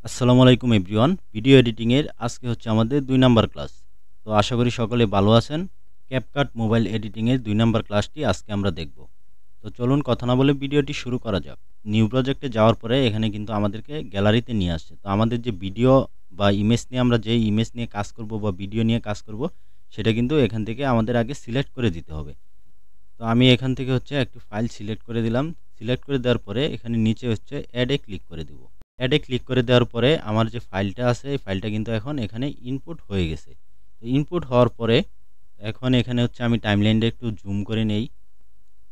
আসসালামু আলাইকুম everyone. Video editing এর আজকে হচ্ছে আমাদের ২ নাম্বার ক্লাস। তো আশা করি সকলে ভালো আছেন। ক্যাপকাট মোবাইল এডিটিং এর ২ নাম্বার ক্লাসটি আজকে আমরা দেখব। তো চলুন কথা না বলে ভিডিওটি শুরু করা যাক। নিউ প্রজেক্টে যাওয়ার পরে এখানে কিন্তু আমাদেরকে গ্যালারিতে নিয়ে আসছে। তো আমাদের যে ভিডিও বা ইমেজ নিয়ে আমরা যে ইমেজ নিয়ে কাজ করব বা ভিডিও নিয়ে কাজ করব সেটা কিন্তু এখান থেকে আমাদের আগে সিলেক্ট করে দিতে হবে। তো আমি এখান থেকে হচ্ছে একটি ফাইল সিলেক্ট করে দিলাম। সিলেক্ট করে দেওয়ার পরে এখানে নিচে হচ্ছে অ্যাড এ ক্লিক করে দিব। অ্যাড এ ক্লিক করে দেওয়ার পরে আমার যে ফাইলটা আছে এই ফাইলটা কিন্তু এখন এখানে ইনপুট হয়ে গেছে। তো ইনপুট হওয়ার পরে এখন এখানে হচ্ছে আমি টাইমলাইনটা একটু জুম করে নেই।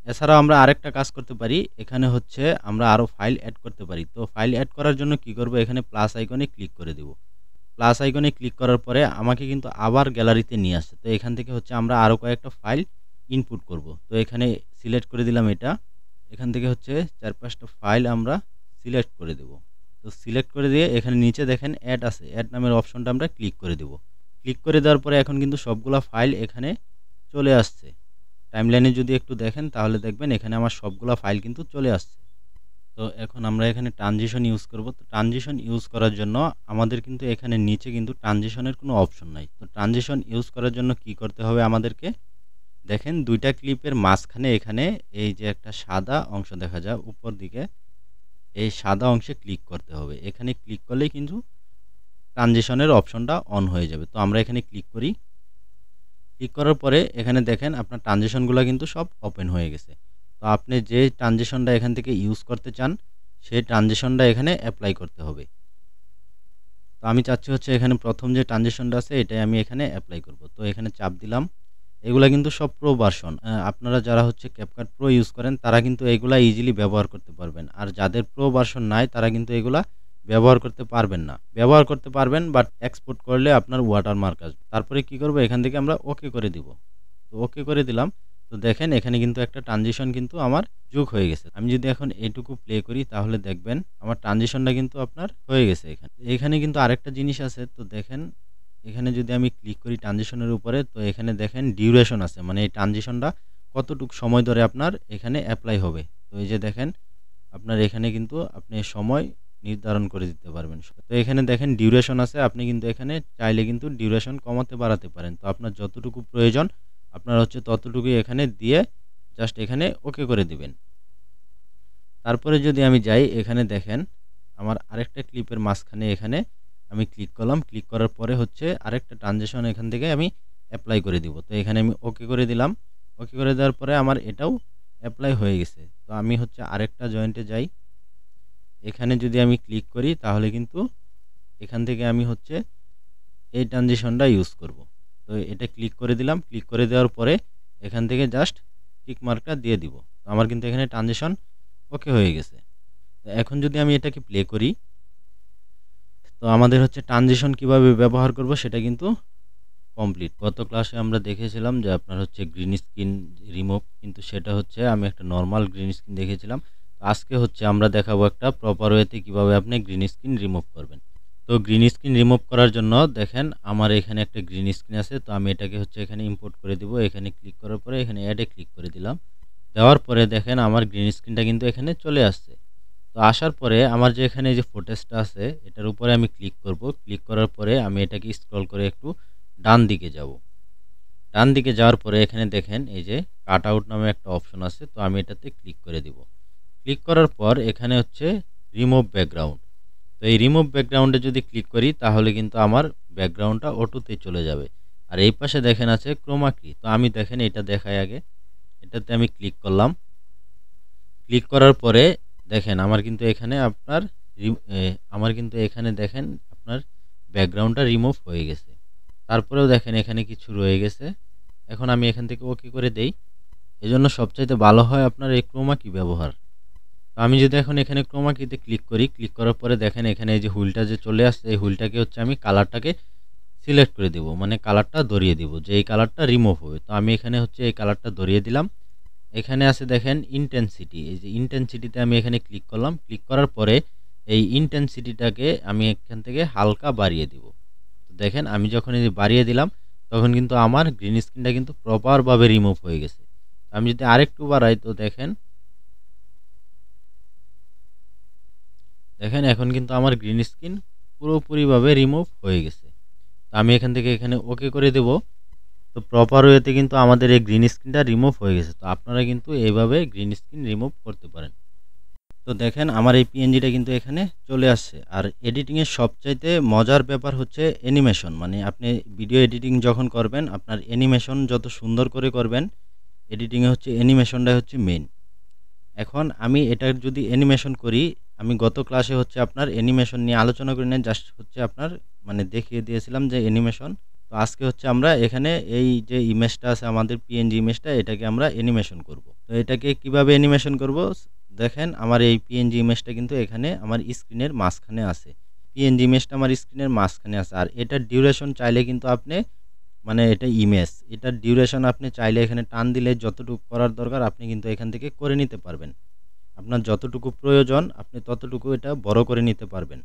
এছাড়াও আমরা আরেকটা কাজ করতে পারি। এখানে হচ্ছে আমরা আরও ফাইল অ্যাড করতে পারি। তো ফাইল অ্যাড করার জন্য কি করব, এখানে প্লাস আইকনে ক্লিক করে দেব। প্লাস আইকনে ক্লিক করার পরে আমাকে কিন্তু আবার গ্যালারিতে নিয়ে আসছে। তো এখান থেকে হচ্ছে আমরা আরও কয়েকটা ফাইল ইনপুট করব। তো এখানে সিলেক্ট করে দিলাম এটা। এখান থেকে হচ্ছে ৪-৫টা ফাইল আমরা সিলেক্ট করে দেব। তো সিলেক্ট করে দিয়ে এখানে নিচে দেখেন অ্যাড আছে। অ্যাড নামের অপশনটা আমরা ক্লিক করে দেব। ক্লিক করে দেওয়ার পরে এখন কিন্তু সবগুলা ফাইল এখানে চলে আসছে। টাইমলাইনে যদি একটু দেখেন তাহলে দেখবেন এখানে আমার সবগুলা ফাইল কিন্তু চলে আসছে। তো এখন আমরা এখানে ট্রানজিশন ইউজ করব। তো ট্রানজিশন ইউজ করার জন্য আমাদের কিন্তু এখানে নিচে কিন্তু ট্রানজিশনের কোনো অপশন নাই। তো ট্রানজিশন ইউজ করার জন্য কি করতে হবে আমাদেরকে, দেখেন ২টা ক্লিপের মাঝখানে এখানে এই যে একটা সাদা অংশ দেখা যায় উপর দিকে, এই সাদা অংশে ক্লিক করতে হবে। এখানে ক্লিক করলেই কিন্তু ট্রানজিশনের অপশনটা অন হয়ে যাবে। তো আমরা এখানে ক্লিক করি। ক্লিক করার পরে এখানে দেখেন আপনার ট্রানজিশনগুলো কিন্তু সব ওপেন হয়ে গেছে। তো আপনি যে ট্রানজিশনটা এখান থেকে ইউজ করতে চান সেই ট্রানজিশনটা এখানে অ্যাপ্লাই করতে হবে। তো আমি চাচ্ছি হচ্ছে এখানে প্রথম যে ট্রানজিশনটা আছে এটাই আমি এখানে অ্যাপ্লাই করব। তো এখানে চাপ দিলাম। এগুলা কিন্তু সব প্রো ভার্সন। আপনারা যারা হচ্ছে ক্যাপকাট প্রো ইউজ করেন তারা কিন্তু এগুলা ইজিলি ব্যবহার করতে পারবেন। আর যাদের প্রো ভার্সন নাই তারা কিন্তু এগুলা ব্যবহার করতে পারবেন না। ব্যবহার করতে পারবেন বাট এক্সপোর্ট করলে আপনার ওয়াটারমার্ক আসবে। তারপরে কি করব, এখান থেকে আমরা ওকে করে দিব। তো ওকে করে দিলাম। তো দেখেন এখানে কিন্তু একটা ট্রানজিশন কিন্তু আমার যোগ হয়ে গেছে। আমি যদি এখন এইটুকু প্লে করি তাহলে দেখবেন আমার ট্রানজিশনটা কিন্তু আপনার হয়ে গেছে এখানে। এখানে কিন্তু আরেকটা জিনিস আছে। তো দেখেন এখানে যদি আমি ক্লিক করি ট্রানজিশনের উপরে, তো এখানে দেখেন ডিউরেশন আছে, মানে এই ট্রানজিশনটা কতটুকু সময় ধরে আপনার এখানে অ্যাপ্লাই হবে। তো এই যে দেখেন আপনার এখানে কিন্তু আপনি সময় নির্ধারণ করে দিতে পারবেন। তো এখানে দেখেন ডিউরেশন আছে, আপনি কিন্তু এখানে চাইলে কিন্তু ডিউরেশন কমাতে বাড়াতে পারেন। তো আপনার যতটুকু প্রয়োজন আপনার হচ্ছে ততটুকুই এখানে দিয়ে জাস্ট এখানে ওকে করে দিবেন। তারপরে যদি আমি যাই এখানে দেখেন আমার আরেকটা ক্লিপের মাঝখানে এখানে আমি ক্লিক করলাম। ক্লিক করার পরে হচ্ছে আরেকটা ট্রানজিশন এখান থেকে আমি অ্যাপ্লাই করে দিব। তো এখানে আমি ওকে করে দিলাম। ওকে করে দেওয়ার পরে আমার এটাও অ্যাপ্লাই হয়ে গেছে। তো আমি হচ্ছে আরেকটা জয়েন্টে যাই। এখানে যদি আমি ক্লিক করি তাহলে কিন্তু এখান থেকে আমি হচ্ছে এই ট্রানজিশনটা ইউজ করব। তো এটা ক্লিক করে দিলাম। ক্লিক করে দেওয়ার পরে এখান থেকে জাস্ট টিক মার্কটা দিয়ে দিব। তো আমার কিন্তু এখানে ট্রানজিশন ওকে হয়ে গেছে। তো এখন যদি আমি এটাকে প্লে করি, তো আমাদের হচ্ছে ট্রানজিশন কিভাবে ব্যবহার করব সেটা কিন্তু কমপ্লিট। গত ক্লাসে আমরা দেখেছিলাম যে আপনার হচ্ছে গ্রিন স্ক্রিন রিমুভ, কিন্তু সেটা হচ্ছে আমি একটা নরমাল গ্রিন স্ক্রিন দেখেছিলাম। তো আজকে হচ্ছে আমরা দেখাবো একটা প্রপার ওয়েতে কিভাবে আপনি গ্রিন স্ক্রিন রিমুভ করবেন। তো গ্রিন স্ক্রিন রিমুভ করার জন্য দেখেন আমার এখানে একটা গ্রিন স্ক্রিন আছে। তো আমি এটাকে হচ্ছে এখানে ইম্পোর্ট করে দিব। এখানে ক্লিক করার পরে এখানে অ্যাডে ক্লিক করে দিলাম। দেওয়ার পরে দেখেন আমার গ্রিন স্ক্রিনটা কিন্তু এখানে চলে আসছে। তো আসার পরে আমার যে এখানে যে ফুটেজটা আছে এটার উপরে আমি ক্লিক করব। ক্লিক করার পরে আমি এটাকে স্ক্রল করে একটু ডান দিকে যাব। ডান দিকে যাওয়ার পরে এখানে দেখেন এই যে কাট আউট নামে একটা অপশন আছে। তো আমি এটাতে ক্লিক করে দিব। ক্লিক করার পর এখানে হচ্ছে রিমুভ ব্যাকগ্রাউন্ড। তো এই রিমুভ ব্যাকগ্রাউন্ডে যদি ক্লিক করি তাহলে কিন্তু আমার ব্যাকগ্রাউন্ডটা অটোতে চলে যাবে। আর এই পাশে দেখেন আছে ক্রোমা কি। তো আমি দেখেন এটা দেখাই আগে। এটাতে আমি ক্লিক করলাম। ক্লিক করার পরে দেখেন আমার কিন্তু এখানে আপনার আমার কিন্তু এখানে দেখেন আপনার ব্যাকগ্রাউন্ডটা রিমুভ হয়ে গেছে। তারপরেও দেখেন এখানে কিছু রয়ে গেছে। এখন আমি এখান থেকে ওকে করে দেই। এজন্য সবচাইতে ভালো হয় আপনার এই ক্রোমা কি ব্যবহার। তো আমি যদি এখন এখানে ক্রোমা কিতে ক্লিক করি, ক্লিক করার পরে দেখেন এখানে এই যে হুইলটা যে চলে আসছে এই হুইলটাকে হচ্ছে আমি কালারটাকে সিলেক্ট করে দেব, মানে কালারটা ধরিয়ে দিব যে এই কালারটা রিমুভ হবে। তো আমি এখানে হচ্ছে এই কালারটা ধরিয়ে দিলাম। এখানে আছে দেখেন ইন্টেন্সিটি, এই যে ইন্টেন্সিটিতে আমি এখানে ক্লিক করলাম। ক্লিক করার পরে এই ইন্টেন্সিটিটাকে আমি এখান থেকে হালকা বাড়িয়ে দিব। তো দেখেন আমি যখন এই যে বাড়িয়ে দিলাম তখন কিন্তু আমার গ্রিন স্ক্রিনটা কিন্তু প্রপারভাবে রিমুভ হয়ে গেছে। আমি যদি আরেকটু বাড়াই তো দেখেন দেখেন এখন কিন্তু আমার গ্রিন স্ক্রিন পুরোপুরিভাবে রিমুভ হয়ে গেছে। তো আমি এখান থেকে এখানে ওকে করে দেব। তো প্রপার ওয়েতে কিন্তু আমাদের এই গ্রিন স্ক্রিনটা রিমুভ হয়ে গেছে। তো আপনারা কিন্তু এইভাবে গ্রিন স্ক্রিন রিমুভ করতে পারেন। তো দেখেন আমার এই পিএনজিটা কিন্তু এখানে চলে আসছে। আর এডিটিংয়ের সবচাইতে মজার ব্যাপার হচ্ছে অ্যানিমেশন। মানে আপনি ভিডিও এডিটিং যখন করবেন, আপনার অ্যানিমেশন যত সুন্দর করে করবেন, এডিটিংয়ে হচ্ছে অ্যানিমেশনটাই হচ্ছে মেইন। এখন আমি এটার যদি অ্যানিমেশন করি, আমি গত ক্লাসে হচ্ছে আপনার অ্যানিমেশন নিয়ে আলোচনা করি না, জাস্ট হচ্ছে আপনার মানে দেখিয়ে দিয়েছিলাম যে অ্যানিমেশন। তো আজকে হচ্ছে আমরা এখানে এই যে ইমেজটা আছে আমাদের পিএনজি ইমেজটা, এটাকে আমরা অ্যানিমেশন করব। তো এটাকে কিভাবে অ্যানিমেশন করব, দেখেন আমার এই পিএনজি ইমেজটা কিন্তু এখানে আমার স্ক্রিনের মাঝখানে আছে। পিএনজি ইমেজটা আমার স্ক্রিনের মাঝখানে আছে। আর এটার ডিউরেশন চাইলে কিন্তু আপনি মানে এটা ইমেজ, এটার ডিউরেশন আপনি চাইলে এখানে টান দিলে যতটুকু করার দরকার আপনি কিন্তু এখান থেকে করে নিতে পারবেন। আপনার যতটুকু প্রয়োজন আপনি ততটুকু এটা বড় করে নিতে পারবেন।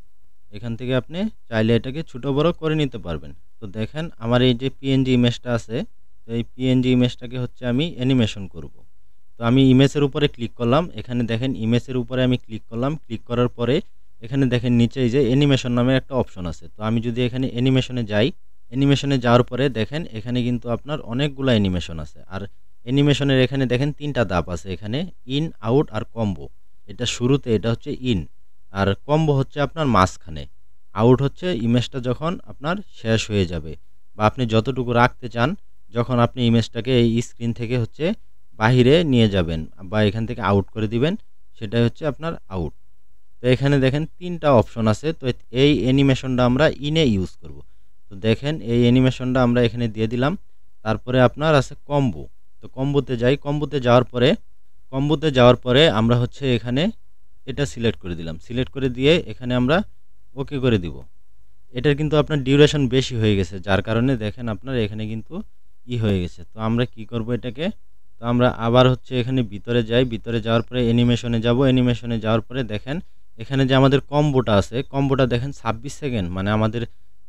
এখান থেকে আপনি চাইলে এটাকে ছোট বড় করে নিতে পারবেন। তো দেখেন আমার এই যে পিএনজি ইমেজটা আছে, তো এই পিএনজি ইমেজটাকে হচ্ছে আমি অ্যানিমেশন করব। তো আমি ইমেজের উপরে ক্লিক করলাম। এখানে দেখেন ইমেজের উপরে আমি ক্লিক করলাম। ক্লিক করার পরে এখানে দেখেন নিচে এই যে অ্যানিমেশন নামে একটা অপশন আছে। তো আমি যদি এখানে অ্যানিমেশনে যাই, অ্যানিমেশনে যাওয়ার পরে দেখেন এখানে কিন্তু আপনার অনেকগুলো অ্যানিমেশন আছে। আর অ্যানিমেশনের এখানে দেখেন ৩টা ধাপ আছে, এখানে ইন, আউট আর কম্বো। এটা শুরুতে, এটা হচ্ছে ইন, আর কম্বো হচ্ছে আপনার মাঝখানে, আউট হচ্ছে ইমেজটা যখন আপনার শেষ হয়ে যাবে বা আপনি যতটুকু রাখতে চান, যখন আপনি ইমেজটাকে এই স্ক্রিন থেকে হচ্ছে বাহিরে নিয়ে যাবেন বা এখান থেকে আউট করে দিবেন, সেটাই হচ্ছে আপনার আউট। তো এখানে দেখেন ৩টা অপশন আছে। তো এই অ্যানিমেশনটা আমরা ইনে ইউজ করব। তো দেখেন এই অ্যানিমেশনটা আমরা এখানে দিয়ে দিলাম। তারপরে আপনার আছে কম্বো। তো কম্বোতে যাই। কম্বোতে যাওয়ার পরে আমরা হচ্ছে এখানে এটা সিলেক্ট করে দিলাম। সিলেক্ট করে দিয়ে এখানে আমরা ওকে করে দিব। এটার কিন্তু আপনার ডিউরেশন বেশি হয়ে গেছে, যার কারণে দেখেন আপনার এখানে কিন্তু হয়ে গেছে। তো আমরা কি করব এটাকে, তো আমরা আবার হচ্ছে এখানে ভিতরে যাই। ভিতরে যাওয়ার পরে অ্যানিমেশনে যাব। অ্যানিমেশনে যাওয়ার পরে দেখেন এখানে যে আমাদের কম্বোটা আছে, কম্বোটা দেখেন 26 সেকেন্ড, মানে আমাদের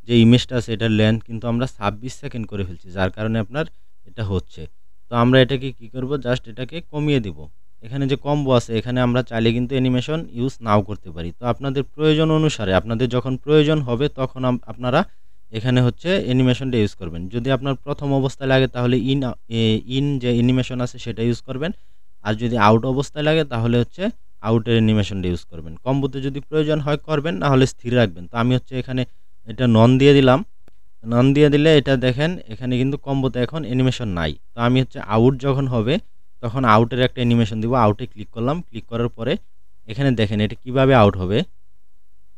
যে ইমেজটা আছে এটার লেন্থ কিন্তু আমরা 26 সেকেন্ড করে ফেলছি, যার কারণে আপনার এটা হচ্ছে। তো আমরা এটাকে কি করব, জাস্ট এটাকে কমিয়ে দিব। এখানে যে কম্বো আছে এখানে আমরা চাইলে কিন্তু অ্যানিমেশন ইউজ নাও করতে পারি। তো আপনাদের প্রয়োজন অনুসারে আপনাদের যখন প্রয়োজন হবে তখন আপনারা এখানে হচ্ছে অ্যানিমেশনটা ইউজ করবেন। যদি আপনার প্রথম অবস্থায় লাগে তাহলে ইন যে অ্যানিমেশন আছে সেটা ইউজ করবেন। আর যদি আউট অবস্থায় লাগে তাহলে হচ্ছে আউটের অ্যানিমেশনটা ইউজ করবেন। কম্বোতে যদি প্রয়োজন হয় করবেন, না হলে স্থির রাখবেন। তো আমি হচ্ছে এখানে এটা নন দিয়ে দিলাম। নন দিয়ে দিলে এটা দেখেন এখানে কিন্তু কম্বোতে এখন অ্যানিমেশন নাই। তো আমি হচ্ছে আউট যখন হবে তখন আউটের একটা অ্যানিমেশন দিব। আউটে ক্লিক করলাম। ক্লিক করার পরে এখানে দেখেন এটা কিভাবে আউট হবে,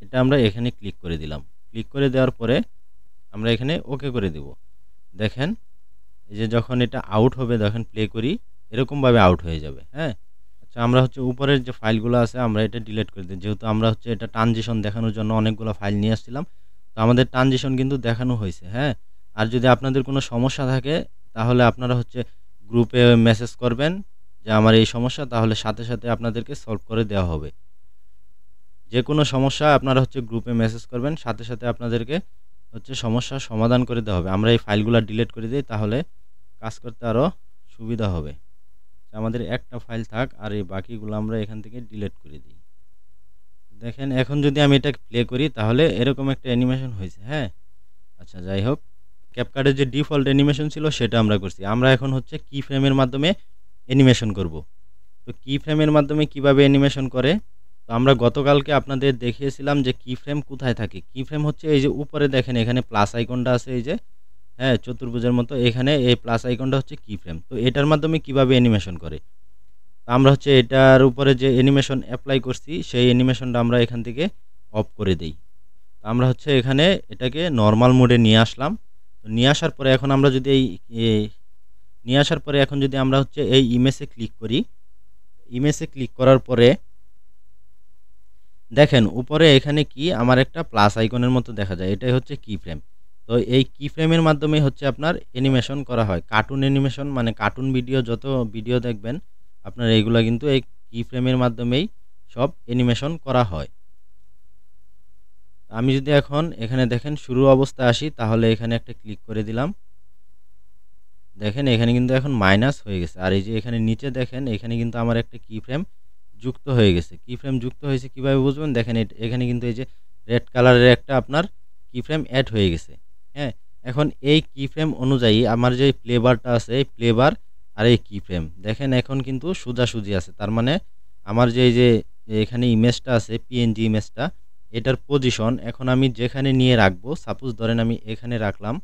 এটা আমরা এখানে ক্লিক করে দিলাম। ক্লিক করে দেওয়ার পরে আমরা এখানে ওকে করে দেব। দেখেন এই যে যখন এটা আউট হবে, দেখেন প্লে করি, এরকমভাবে আউট হয়ে যাবে। হ্যাঁ, আচ্ছা আমরা হচ্ছে উপরের যে ফাইলগুলো আছে আমরা এটা ডিলিট করে দিই, যেহেতু আমরা হচ্ছে এটা ট্রানজিশন দেখানোর জন্য অনেকগুলো ফাইল নিয়ে আসছিলাম। তো আমাদের ট্রানজিশন কিন্তু দেখানো হয়েছে। হ্যাঁ, আর যদি আপনাদের কোনো সমস্যা থাকে তাহলে আপনারা হচ্ছে গ্রুপে মেসেজ করবেন যে আমার এই সমস্যা, তাহলে সাথে সাথে আপনাদেরকে সলভ করে দেওয়া হবে। যে কোনো সমস্যা আপনারা হচ্ছে গ্রুপে মেসেজ করবেন, সাথে সাথে আপনাদেরকে হচ্ছে সমস্যার সমাধান করে দেওয়া হবে। আমরা এই ফাইলগুলো ডিলিট করে দিই, তাহলে কাজ করতে আরও সুবিধা হবে। আমাদের একটা ফাইল থাক আর এই বাকিগুলো আমরা এখান থেকে ডিলিট করে দিই। দেখেন এখন যদি আমি এটা প্লে করি তাহলে এরকম একটা অ্যানিমেশন হয়েছে। হ্যাঁ, আচ্ছা যাই হোক, ক্যাপকাটের যে ডিফল্ট অ্যানিমেশন ছিল সেটা আমরা করছি। আমরা এখন হচ্ছে কি ফ্রেমের মাধ্যমে অ্যানিমেশন করব। তো কি ফ্রেমের মাধ্যমে কিভাবে অ্যানিমেশন করে, তো আমরা গতকালকে আপনাদের দেখিয়েছিলাম যে কি ফ্রেম কোথায় থাকে। কি ফ্রেম হচ্ছে এই যে উপরে দেখেন এখানে প্লাস আইকনটা আছে, এই যে হ্যাঁ চতুর্ভুজের মতো, এখানে এই প্লাস আইকনটা হচ্ছে কি ফ্রেম। তো এটার মাধ্যমে কিভাবে অ্যানিমেশন করে, আমরা হচ্ছে এটার উপরে যে অ্যানিমেশন অ্যাপ্লাই করছি সেই অ্যানিমেশনটা আমরা এখান থেকে অফ করে দেই। আমরা হচ্ছে এখানে এটাকে নর্মাল মোডে নিয়ে আসলাম। তো নিয়ে আসার পরে এখন আমরা যদি এখন যদি আমরা হচ্ছে এই ইমেজে ক্লিক করি, ইমেজে ক্লিক করার পরে দেখেন উপরে এখানে কি আমার একটা প্লাস আইকনের মতো দেখা যায়, এটাই হচ্ছে কি ফ্রেম। তো এই কি ফ্রেমের মাধ্যমে হচ্ছে আপনার অ্যানিমেশন করা হয়। কার্টুন অ্যানিমেশন মানে কার্টুন ভিডিও, যত ভিডিও দেখবেন আপনার এইগুলা কিন্তু এই কি ফ্রেমের মাধ্যমেই সব অ্যানিমেশন করা হয়। আমি যদি এখন এখানে দেখেন শুরু অবস্থায় আসি, তাহলে এখানে একটা ক্লিক করে দিলাম। দেখেন এখানে কিন্তু এখন মাইনাস হয়ে গেছে। আর এই যে এখানে নিচে দেখেন এখানে কিন্তু আমার একটা কি ফ্রেম যুক্ত হয়ে গেছে। কি ফ্রেম যুক্ত হয়েছে কিভাবে বুঝবেন, দেখেন এখানে কিন্তু এই যে রেড কালারের একটা আপনার কি ফ্রেম অ্যাড হয়ে গেছে। হ্যাঁ, এখন এই কি ফ্রেম অনুযায়ী আমার যে প্লে বারটা আছে, এই প্লে বার আর এই কি ফ্রেম দেখেন এখন কিন্তু সোজাসুজি আছে। তার মানে আমার যে এই যে এখানে ইমেজটা আছে পিএনজি ইমেজটা, এটার পজিশন এখন আমি যেখানে নিয়ে রাখবো, সাপোজ ধরেন আমি এখানে রাখলাম,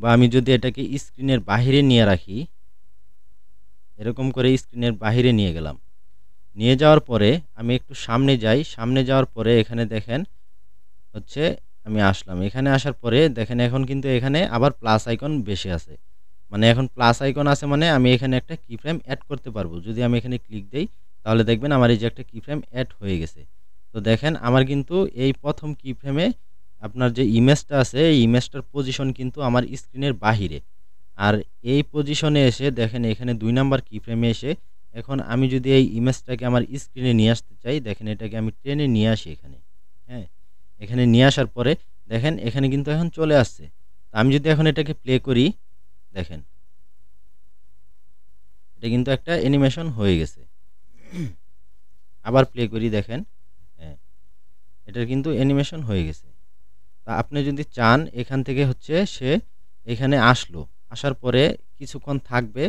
বা আমি যদি এটাকে স্ক্রিনের বাহিরে নিয়ে রাখি, এরকম করে স্ক্রিনের বাহিরে নিয়ে গেলাম। নিয়ে যাওয়ার পরে আমি একটু সামনে যাই, সামনে যাওয়ার পরে এখানে দেখেন হচ্ছে আমি আসলাম, এখানে আসার পরে দেখেন এখন কিন্তু এখানে আবার প্লাস আইকন বেশি আছে। মানে এখন প্লাস আইকন আছে মানে আমি এখানে একটা কি ফ্রেম অ্যাড করতে পারবো। যদি আমি এখানে ক্লিক দেই তাহলে দেখবেন আমার এই যে একটা কি ফ্রেম অ্যাড হয়ে গেছে। তো দেখেন আমার কিন্তু এই প্রথম কি ফ্রেমে আপনার যে ইমেজটা আছে, এই ইমেজটার পজিশন কিন্তু আমার স্ক্রিনের বাহিরে। আর এই পজিশনে এসে দেখেন এখানে ২ নাম্বার কি ফ্রেমে এসে এখন আমি যদি এই ইমেজটাকে আমার স্ক্রিনে নিয়ে আসতে চাই, দেখেন এটাকে আমি টেনে নিয়ে আসি এখানে। হ্যাঁ, এখানে নিয়ে আসার পরে দেখেন এখানে কিন্তু এখন চলে আসছে। তো আমি যদি এখন এটাকে প্লে করি, দেখেন এটা কিন্তু একটা অ্যানিমেশন হয়ে গেছে। আবার প্লে করি, দেখেন হ্যাঁ, এটার কিন্তু অ্যানিমেশন হয়ে গেছে। তা আপনি যদি চান এখান থেকে হচ্ছে সে এখানে আসলো, আসার পরে কিছুক্ষণ থাকবে,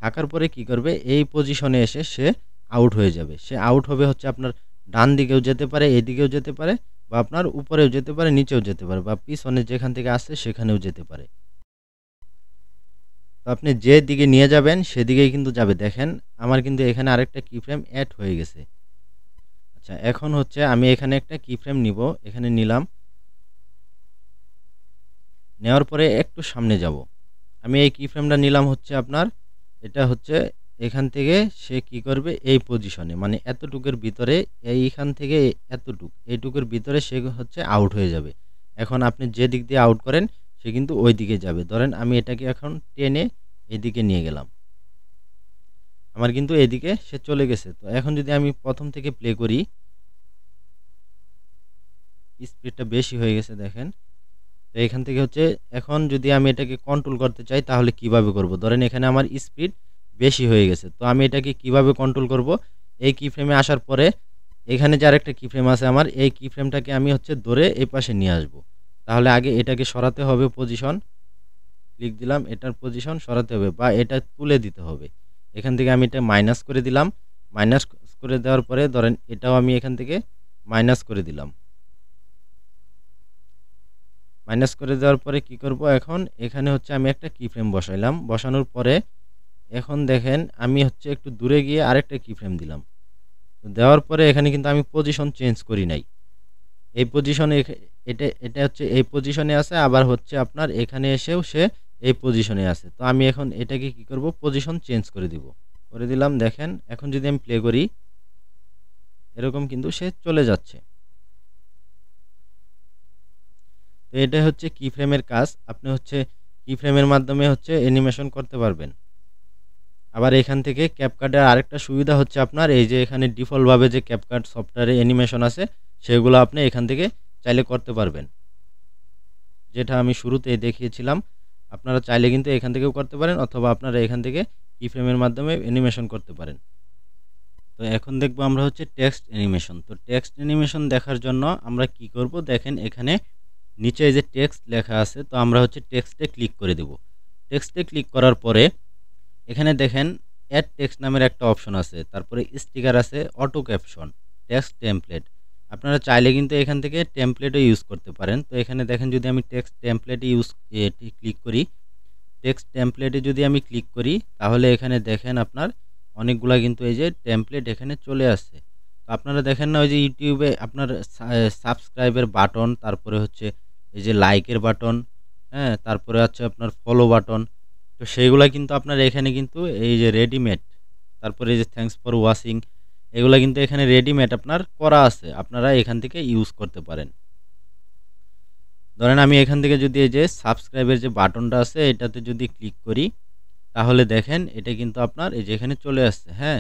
থাকার পরে কি করবে এই পজিশনে এসে সে আউট হয়ে যাবে। সে আউট হবে হচ্ছে আপনার ডান দিকেও যেতে পারে, এদিকেও যেতে পারে, বা আপনার উপরেও যেতে পারে, নিচেও যেতে পারে, বা পিছনে যেখান থেকে আসছে সেখানেও যেতে পারে। তো আপনি যে দিকে নিয়ে যাবেন সেদিকেই কিন্তু যাবে। দেখেন আমার কিন্তু এখানে আরেকটা কি ফ্রেম অ্যাড হয়ে গেছে। আচ্ছা, এখন হচ্ছে আমি এখানে একটা কি ফ্রেম নিব, এখানে নিলাম, নেওয়ার পরে একটু সামনে যাব। আমি এই কি ফ্রেমটা নিলাম হচ্ছে আপনার, এটা হচ্ছে এখান থেকে সে কি করবে এই পজিশনে, মানে এতটুকুর ভিতরে, এইখান থেকে এইটুকুর ভিতরে সে হচ্ছে আউট হয়ে যাবে। এখন আপনি যে দিক দিয়ে আউট করেন সে কিন্তু ওই দিকে যাবে। ধরেন আমি এটাকে এখন টেনে এদিকে নিয়ে গেলাম, আমার কিন্তু এদিকে সে চলে গেছে। তো এখন যদি আমি প্রথম থেকে প্লে করি, স্পিডটা বেশি হয়ে গেছে দেখেন। তো এখান থেকে হচ্ছে এখন যদি আমি এটাকে কন্ট্রোল করতে চাই তাহলে কিভাবে করব? ধরেন এখানে আমার স্পিড বেশি হয়ে গেছে, তো আমি এটাকে কিভাবে কন্ট্রোল করব? এই কি ফ্রেমে আসার পরে এখানে যে আরেকটা কি ফ্রেম আছে আমার, এই কি ফ্রেমটাকে আমি হচ্ছে ধরে এই পাশে নিয়ে আসব। তাহলে আগে এটাকে সরাতে হবে পজিশন, ক্লিক দিলাম, এটার পজিশন সরাতে হবে বা এটা তুলে দিতে হবে। এখান থেকে আমি এটা মাইনাস করে দিলাম, মাইনাস করে দেওয়ার পরে ধরেন এটাও আমি এখান থেকে মাইনাস করে দিলাম। মাইনাস করে দেওয়ার পরে কি করব, এখন এখানে হচ্ছে আমি একটা কি ফ্রেম বসাইলাম, বসানোর পরে এখন দেখেন আমি হচ্ছে একটু দূরে গিয়ে আরেকটা কি ফ্রেম দিলাম। দেওয়ার পরে এখানে কিন্তু আমি পজিশন চেঞ্জ করি নাই, এই পজিশনে এটা এটা হচ্ছে এই পজিশনে আছে, আবার হচ্ছে আপনার এখানে এসেও সে এই পজিশনে আছে। তো আমি এখন এটাকে কি করব, পজিশন চেঞ্জ করে দিব, করে দিলাম। দেখেন এখন যদি আমি প্লে করি এরকম কিন্তু সে চলে যাচ্ছে। তো এটা হচ্ছে কি ফ্রেমের কাজ। আপনি হচ্ছে কি ফ্রেমের মাধ্যমে হচ্ছে অ্যানিমেশন করতে পারবেন। আবার এখান থেকে ক্যাপকাটের আরেকটা সুবিধা হচ্ছে আপনার এই যে এখানে ডিফল্টভাবে যে ক্যাপকাট সফটওয়্যারে অ্যানিমেশন আছে সেগুলো আপনি এখান থেকে চাইলে করতে পারবেন, যেটা আমি শুরুতেই দেখিয়েছিলাম। আপনারা চাইলে কিন্তু এখান থেকেও করতে পারেন, অথবা আপনারা এখান থেকে কি ফ্রেমের মাধ্যমে অ্যানিমেশন করতে পারেন। তো এখন দেখবো আমরা হচ্ছে টেক্সট অ্যানিমেশন। তো টেক্সট অ্যানিমেশন দেখার জন্য আমরা কি করব, দেখেন এখানে নিচে এই যে টেক্সট লেখা আছে, তো আমরা হচ্ছে টেক্সটে ক্লিক করে দেব। টেক্সটে ক্লিক করার পরে এখানে দেখেন অ্যাড টেক্সট নামের একটা অপশন আছে, তারপরে স্টিকার আছে, অটো ক্যাপশন, টেক্সট টেমপ্লেট। আপনারা চাইলে কিন্তু এখান থেকে টেমপ্লেটও ইউজ করতে পারেন। তো এখানে দেখেন যদি আমি টেক্সট টেমপ্লেটে ক্লিক করি, টেক্সট টেমপ্লেটে যদি আমি ক্লিক করি তাহলে এখানে দেখেন আপনার অনেকগুলা কিন্তু এই যে টেমপ্লেট এখানে চলে আসছে। তো আপনারা দেখেন না ওই যে ইউটিউবে আপনার সাবস্ক্রাইবের বাটন, তারপরে হচ্ছে এই যে লাইকের বাটন, হ্যাঁ, তারপরে হচ্ছে আপনার ফলো বাটন। তো সেইগুলা কিন্তু আপনার এখানে কিন্তু এই যে রেডিমেড, তারপরে এই যে থ্যাঙ্কস ফর ওয়াচিং, এগুলা কিন্তু এখানে রেডিমেড আপনার করা আছে, আপনারা এখান থেকে ইউজ করতে পারেন। ধরেন আমি এখান থেকে যদি এই যে সাবস্ক্রাইবের যে বাটনটা আছে এটাতে যদি ক্লিক করি তাহলে দেখেন এটা কিন্তু আপনার এই যে এখানে চলে আসছে। হ্যাঁ,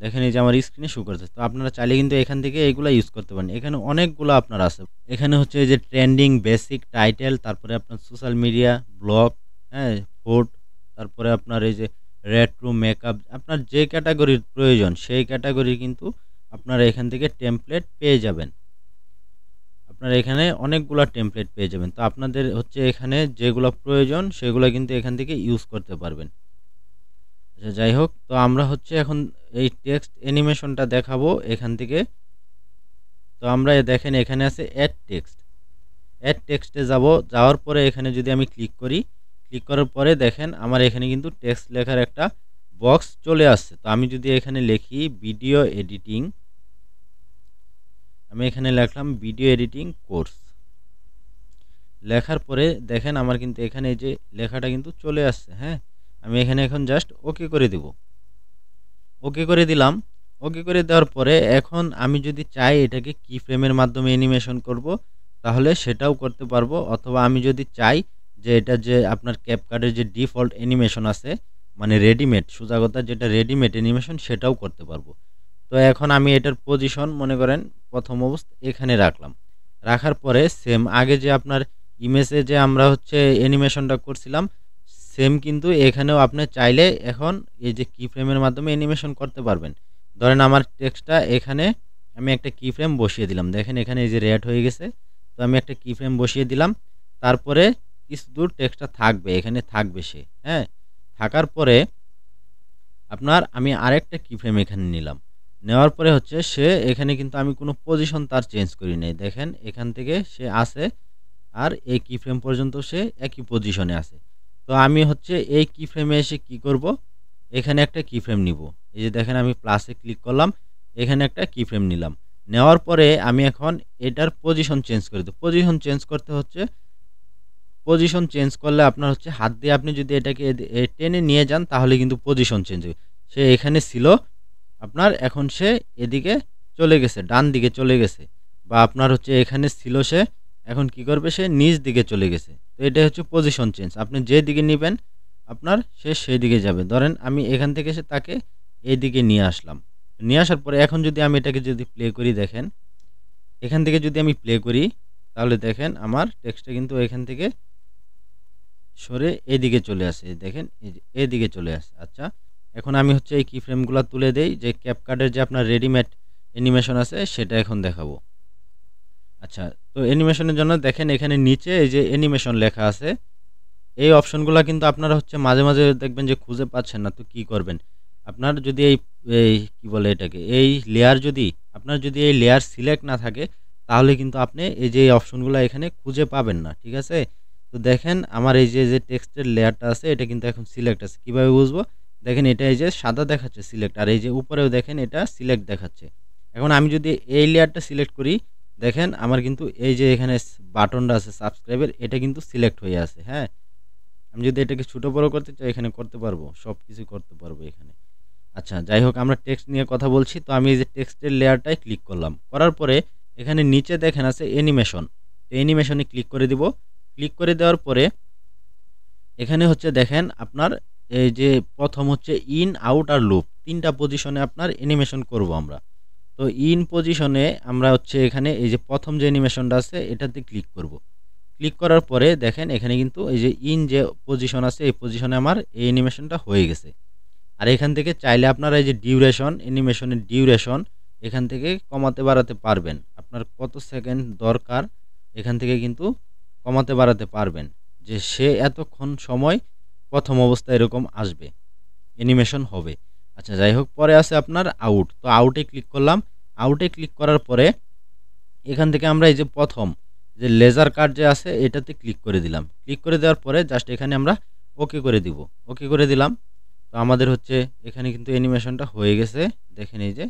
দেখেন এই যে আমার স্ক্রিনে শো করছে। তো আপনারা চাইলে কিন্তু এখান থেকে এইগুলা ইউজ করতে পারেন। এখানে অনেকগুলো আপনার আছে। এখানে হচ্ছে এই যে ট্রেন্ডিং, বেসিক, টাইটেল, তারপরে আপনার সোশ্যাল মিডিয়া, ব্লগ, হ্যাঁ, ফুড, তারপরে আপনার এই যে রেট্রো, মেকআপ, আপনার যে ক্যাটাগরির প্রয়োজন সেই ক্যাটাগরি কিন্তু আপনারা এখান থেকে টেমপ্লেট পেয়ে যাবেন। আপনারা এখানে অনেকগুলা টেমপ্লেট পেয়ে যাবেন। তো আপনাদের হচ্ছে এখানে যেগুলো প্রয়োজন সেগুলো কিন্তু এখান থেকে ইউজ করতে পারবেন। আচ্ছা, যাই হোক, তো আমরা হচ্ছে এখন এই টেক্সট অ্যানিমেশনটা দেখাবো এখান থেকে। তো আমরা দেখেন এখানে আছে অ্যাড টেক্সট। অ্যাড টেক্সটে যাওয়ার পরে এখানে যদি আমি ক্লিক করি, ক্লিক করার পরে দেখেন আমার এখানে কিন্তু টেক্সট লেখার একটা বক্স চলে আসছে। তো আমি যদি এখানে লিখি ভিডিও এডিটিং, আমি এখানে লিখলাম ভিডিও এডিটিং কোর্স। লেখার পরে দেখেন আমার কিন্তু এখানে এই যে লেখাটা কিন্তু চলে আসছে। হ্যাঁ, আমি এখানে এখন জাস্ট ওকে করে দেব। ওকে করে দিলাম। ওকে করে দেওয়ার পরে এখন আমি যদি চাই এটাকে কি ফ্রেমের মাধ্যমে অ্যানিমেশন করব, তাহলে সেটাও করতে পারবো। অথবা আমি যদি চাই যে এটা যে আপনার ক্যাপকাটের যে ডিফল্ট অ্যানিমেশন আছে, মানে রেডিমেড, সোজা কথা যেটা রেডিমেড অ্যানিমেশন, সেটাও করতে পারবো। তো এখন আমি এটার পজিশন মনে করেন প্রথম অবস্থা এখানে রাখলাম। রাখার পরে সেম আগে যে আপনার ইমেজে যে আমরা হচ্ছে অ্যানিমেশনটা করছিলাম, সেম কিন্তু এখানেও আপনি চাইলে এখন এই যে কি ফ্রেমের মাধ্যমে অ্যানিমেশন করতে পারবেন। ধরেন আমার টেক্সটটা এখানে আমি একটা কি ফ্রেম বসিয়ে দিলাম। দেখেন এখানে এই যে রেড হয়ে গেছে। তো আমি একটা কি ফ্রেম বসিয়ে দিলাম। তারপরে কিছু দূর টেক্সটটা থাকবে, এখানে থাকবে সে। হ্যাঁ, থাকার পরে আপনার আমি আরেকটা কি ফ্রেম এখানে নিলাম। নেওয়ার পরে হচ্ছে সে এখানে কিন্তু আমি কোনো পজিশন তার চেঞ্জ করি নাই। দেখেন এখান থেকে সে আছে আর এই কি ফ্রেম পর্যন্ত সে একই পজিশনে আছে। তো আমি হচ্ছে এই কি ফ্রেমে এসে কি করব, এখানে একটা কি ফ্রেম নিব। এই যে দেখেন আমি প্লাসে ক্লিক করলাম, এখানে একটা কি ফ্রেম নিলাম। নেওয়ার পরে আমি এখন এটার পজিশন চেঞ্জ করে দেব। পজিশন চেঞ্জ করতে হচ্ছে, পজিশন চেঞ্জ করলে আপনার হচ্ছে হাত দিয়ে আপনি যদি এটাকে টেনে নিয়ে যান তাহলে কিন্তু পজিশন চেঞ্জ হবে। সে এখানে ছিল আপনার, এখন সে এদিকে চলে গেছে, ডান দিকে চলে গেছে। বা আপনার হচ্ছে এখানে ছিল সে, এখন কি করবে, সে নিচ দিকে চলে গেছে। তো এটা হচ্ছে পজিশন চেঞ্জ। আপনি যে দিকে নেবেন আপনার সে সেই দিকে যাবে। ধরেন আমি এখান থেকে সে তাকে এই দিকে নিয়ে আসলাম। নিয়ে আসার পরে এখন যদি আমি এটাকে যদি প্লে করি, দেখেন এখান থেকে যদি আমি প্লে করি তাহলে দেখেন আমার টেক্সটটা কিন্তু এখান থেকে সরে এদিকে চলে আসে। দেখেন এই যে এদিকে চলে আসে। আচ্ছা, এখন আমি হচ্ছে এই কি ফ্রেমগুলো তুলে দেই, যে ক্যাপকাটের যে আপনার রেডিমেড অ্যানিমেশন আছে সেটা এখন দেখাবো। আচ্ছা, তো অ্যানিমেশনের জন্য দেখেন এখানে নিচে এই যে অ্যানিমেশন লেখা আছে, এই অপশনগুলো কিন্তু আপনারা হচ্ছে মাঝে মাঝে দেখবেন যে খুঁজে পাচ্ছেন না। তো কি করবেন, আপনার যদি এই এই কি বলে এটাকে, এই লেয়ার যদি আপনার যদি এই লেয়ার সিলেক্ট না থাকে তাহলে কিন্তু আপনি এই যে এই অপশনগুলো এখানে খুঁজে পাবেন না। ঠিক আছে, তো দেখেন আমার এই যে টেক্সটের লেয়ারটা আছে এটা কিন্তু এখন সিলেক্ট আছে। কিভাবে বুঝবো, দেখেন এটা এই যে সাদা দেখাচ্ছে সিলেক্ট, আর এই যে উপরেও দেখেন এটা সিলেক্ট দেখাচ্ছে। এখন আমি যদি এই লেয়ারটা সিলেক্ট করি, দেখেন আমার কিন্তু এই যে এখানে বাটনটা আছে সাবস্ক্রাইবের, এটা কিন্তু সিলেক্ট হয়ে আছে। হ্যাঁ, আমি যদি এটাকে ছোটো বড়ো করতে চাই এখানে করতে পারবো, সব কিছু করতে পারবো এখানে। আচ্ছা, যাই হোক, আমরা টেক্সট নিয়ে কথা বলছি। তো আমি এই যে টেক্সটের লেয়ারটায় ক্লিক করলাম, করার পরে এখানে নিচে দেখেন আছে অ্যানিমেশন। তো অ্যানিমেশনে ক্লিক করে দিব। ক্লিক করে দেওয়ার পরে এখানে হচ্ছে দেখেন আপনার এই যে প্রথম হচ্ছে ইন, আউট আর লুপ, তিনটা পজিশনে আপনার অ্যানিমেশন করব আমরা। তো ইন পজিশনে আমরা হচ্ছে এখানে এই যে প্রথম যে অ্যানিমেশনটা আছে এটাতে ক্লিক করব। ক্লিক করার পরে দেখেন এখানে কিন্তু এই যে ইন যে পজিশন আছে এই পজিশনে আমার এই অ্যানিমেশনটা হয়ে গেছে। আর এখান থেকে চাইলে আপনারা এই যে ডিউরেশন, অ্যানিমেশনের ডিউরেশন এখান থেকে কমাতে বাড়াতে পারবেন। আপনার কত সেকেন্ড দরকার এখান থেকে কিন্তু কমাতে বাড়াতে পারবেন, যে সে এতক্ষণ সময় প্রথম অবস্থায় এরকম আসবে, অ্যানিমেশন হবে। আচ্ছা, যাই হোক, পরে আছে আপনার আউট। তো আউটে ক্লিক করলাম। আউটে ক্লিক করার পরে এখান থেকে আমরা এই যে প্রথম যে লেজার কাট যে আছে এটাতে ক্লিক করে দিলাম। ক্লিক করে দেওয়ার পরে জাস্ট এখানে আমরা ওকে করে দিব। ওকে করে দিলাম। তো আমাদের হচ্ছে এখানে কিন্তু অ্যানিমেশনটা হয়ে গেছে। দেখেন এই যে,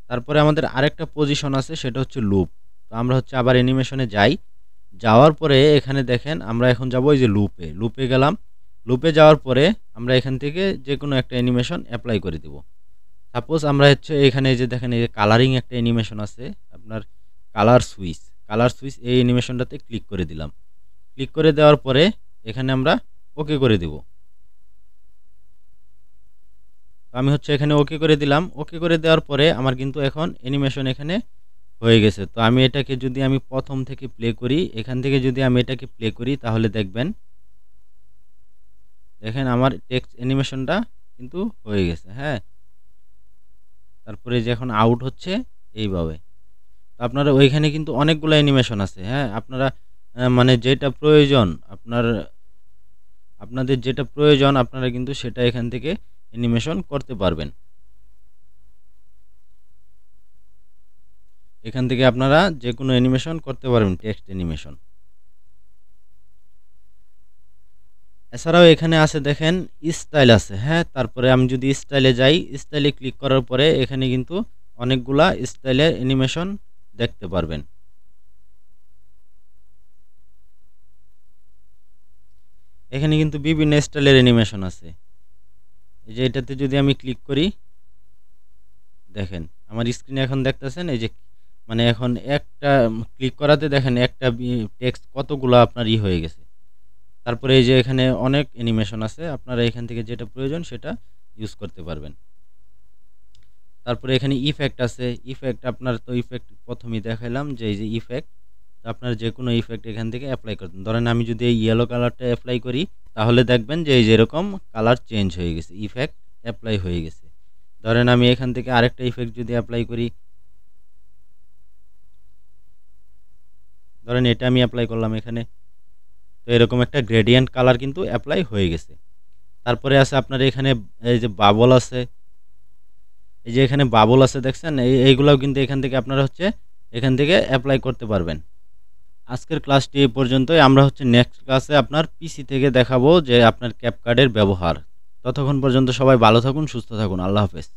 তারপরে আমাদের আরেকটা পজিশন আছে সেটা হচ্ছে লুপ। তো আমরা হচ্ছে আবার অ্যানিমেশনে যাই। যাওয়ার পরে এখানে দেখেন আমরা এখন যাব এই যে লুপে। লুপে গেলাম। লুপে যাওয়ার পরে আমরা এখান থেকে যে কোনো একটা অ্যানিমেশন অ্যাপ্লাই করে দেব। সাপোজ আমরা হচ্ছে এখানে এই যে দেখেন এই যে কালারিং একটা অ্যানিমেশন আছে আপনার, কালার সুইচ। কালার সুইচ এই অ্যানিমেশনটাতে ক্লিক করে দিলাম। ক্লিক করে দেওয়ার পরে এখানে আমরা ওকে করে দেব। আমি হচ্ছে এখানে ওকে করে দিলাম। ওকে করে দেওয়ার পরে আমার কিন্তু এখন অ্যানিমেশন এখানে হয়ে গেছে। তো আমি এটাকে যদি আমি প্রথম থেকে প্লে করি, এখান থেকে যদি আমি এটাকে প্লে করি তাহলে দেখবেন, দেখেন আমার টেক্সট অ্যানিমেশনটা কিন্তু হয়ে গেছে। হ্যাঁ, তারপরে যে এখন আউট হচ্ছে এইভাবে। তো আপনারা ওইখানে কিন্তু অনেকগুলো অ্যানিমেশন আছে, হ্যাঁ? আপনারা মানে যেটা প্রয়োজন আপনাদের যেটা প্রয়োজন আপনারা কিন্তু সেটা এখান থেকে অ্যানিমেশন করতে পারবেন। এখান থেকে আপনারা যে কোনো অ্যানিমেশন করতে পারবেন, টেক্সট অ্যানিমেশন। এছাড়াও এখানে আছে দেখেন স্টাইল আছে, হ্যাঁ? তারপরে আমি যদি স্টাইলে যাই, স্টাইলে ক্লিক করার পরে এখানে কিন্তু অনেকগুলা স্টাইলের অ্যানিমেশন দেখতে পারবেন। এখানে কিন্তু বিভিন্ন স্টাইলের অ্যানিমেশন আছে। এই যে এটাতে যদি আমি ক্লিক করি, দেখেন আমার স্ক্রিনে এখন দেখতেছেন এই যে মানে এখন একটা ক্লিক করাতে দেখেন একটা টেক্সট কতগুলো আপনার হয়ে গেছে। তারপরে এই যে এখানে অনেক অ্যানিমেশন আছে, আপনারা এখান থেকে যেটা প্রয়োজন সেটা ইউজ করতে পারবেন। তারপরে এখানে ইফেক্ট আছে, ইফেক্ট আপনার তো ইফেক্ট প্রথমেই দেখাইলাম যে এই যে ইফেক্ট, তো আপনার যে কোনো ইফেক্ট এখান থেকে অ্যাপ্লাই করতেন। ধরেন আমি যদি এই ইয়েলো কালারটা অ্যাপ্লাই করি তাহলে দেখবেন যে এই যেরকম কালার চেঞ্জ হয়ে গেছে, ইফেক্ট অ্যাপ্লাই হয়ে গেছে। ধরেন আমি এখান থেকে আরেকটা ইফেক্ট যদি অ্যাপ্লাই করি, ধরেন এটা আমি অ্যাপ্লাই করলাম এখানে, তো এরকম একটা গ্রেডিয়েন্ট কালার কিন্তু অ্যাপ্লাই হয়ে গেছে। তারপরে আছে আপনার এখানে এই যে বাবল আছে, এই যে এখানে বাবল আছে দেখছেন, এইগুলাও কিন্তু এখান থেকে আপনারা এখান থেকে অ্যাপ্লাই করতে পারবেন। আজকের ক্লাসটি এই পর্যন্তই। আমরা নেক্সট ক্লাসে আপনার পিসি থেকে দেখাবো যে আপনার ক্যাপকার্ডের ব্যবহার। ততক্ষণ পর্যন্ত সবাই ভালো থাকুন, সুস্থ থাকুন। আল্লাহ হাফেজ।